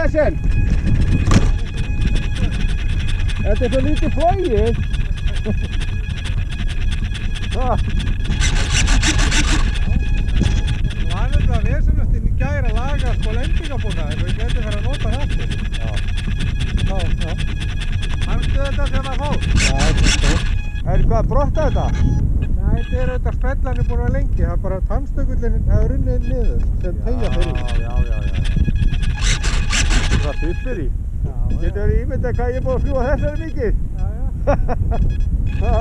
vesen. Þetta svo lítið flogið. Það var nefnilega vesenast inn í gær að laga sko lendingabúnað en við getum verið að nota það aftur. Já. Fannstu þetta þegar það fór? Já, þetta er stór. Hvað, brotta þetta? Nei, þetta er auðvitað spellanir búin að lengi. Það er bara tannstökullin hefur runnið niður sem tegja fyrir. Já. Það fyllur í. Getur verið ímyndað hvað ég er búin að fljúga þessari mikið? Já.